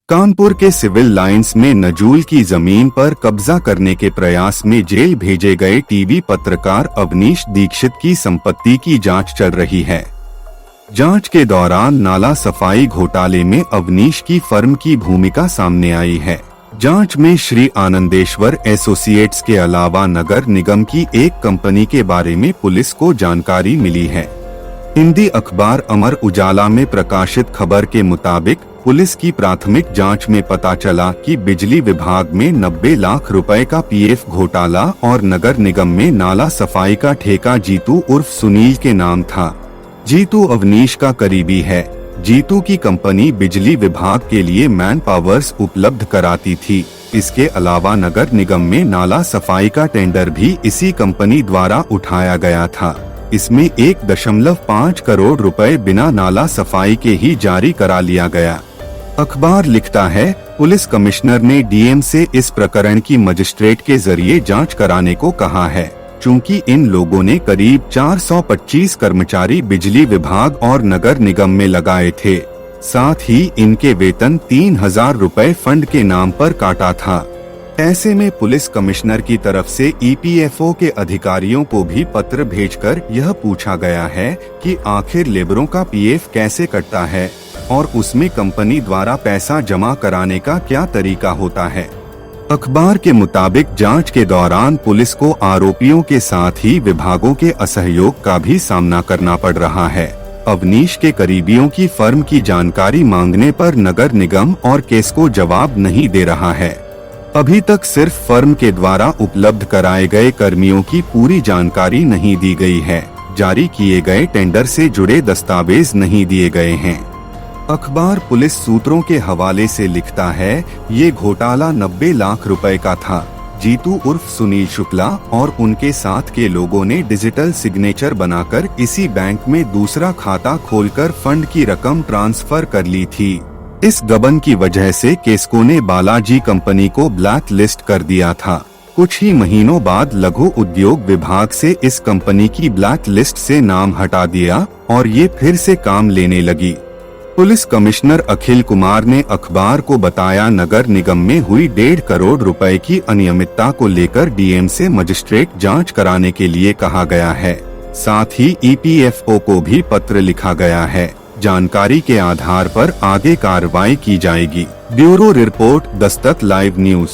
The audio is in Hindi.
कानपुर के सिविल लाइंस में नजूल की जमीन पर कब्जा करने के प्रयास में जेल भेजे गए टीवी पत्रकार अवनीश दीक्षित की संपत्ति की जांच चल रही है। जांच के दौरान नाला सफाई घोटाले में अवनीश की फर्म की भूमिका सामने आई है। जांच में श्री आनंदेश्वर एसोसिएट्स के अलावा नगर निगम की एक कंपनी के बारे में पुलिस को जानकारी मिली है। हिंदी अखबार अमर उजाला में प्रकाशित खबर के मुताबिक पुलिस की प्राथमिक जांच में पता चला कि बिजली विभाग में 90 लाख रुपए का पीएफ घोटाला और नगर निगम में नाला सफाई का ठेका जीतू उर्फ सुनील के नाम था। जीतू अवनीश का करीबी है। जीतू की कंपनी बिजली विभाग के लिए मैन पावर्स उपलब्ध कराती थी। इसके अलावा नगर निगम में नाला सफाई का टेंडर भी इसी कंपनी द्वारा उठाया गया था। इसमें 1.5 करोड़ रुपए बिना नाला सफाई के ही जारी करा लिया गया। अखबार लिखता है, पुलिस कमिश्नर ने डीएम से इस प्रकरण की मजिस्ट्रेट के जरिए जांच कराने को कहा है, चूंकि इन लोगों ने करीब 425 कर्मचारी बिजली विभाग और नगर निगम में लगाए थे। साथ ही इनके वेतन 3000 रुपए फंड के नाम पर काटा था। ऐसे में पुलिस कमिश्नर की तरफ से ईपीएफओ के अधिकारियों को भी पत्र भेजकर यह पूछा गया है कि आखिर लेबरों का पीएफ कैसे कटता है और उसमें कंपनी द्वारा पैसा जमा कराने का क्या तरीका होता है। अखबार के मुताबिक जांच के दौरान पुलिस को आरोपियों के साथ ही विभागों के असहयोग का भी सामना करना पड़ रहा है। अवनीश के करीबियों की फर्म की जानकारी मांगने पर नगर निगम और केस को जवाब नहीं दे रहा है। अभी तक सिर्फ फर्म के द्वारा उपलब्ध कराए गए कर्मियों की पूरी जानकारी नहीं दी गई है। जारी किए गए टेंडर से जुड़े दस्तावेज नहीं दिए गए हैं। अखबार पुलिस सूत्रों के हवाले से लिखता है, ये घोटाला 90 लाख रुपए का था। जीतू उर्फ सुनील शुक्ला और उनके साथ के लोगों ने डिजिटल सिग्नेचर बनाकर इसी बैंक में दूसरा खाता खोलकर फंड की रकम ट्रांसफर कर ली थी। इस गबन की वजह से केस्को ने बालाजी कंपनी को ब्लैक लिस्ट कर दिया था। कुछ ही महीनों बाद लघु उद्योग विभाग से इस कंपनी की ब्लैक लिस्ट से नाम हटा दिया और ये फिर से काम लेने लगी। पुलिस कमिश्नर अखिल कुमार ने अखबार को बताया, नगर निगम में हुई 1.5 करोड़ रुपए की अनियमितता को लेकर डीएम से मजिस्ट्रेट जांच कराने के लिए कहा गया है। साथ ही ईपीएफओ को भी पत्र लिखा गया है। जानकारी के आधार पर आगे कार्रवाई की जाएगी। Bureau report, Dastak live news.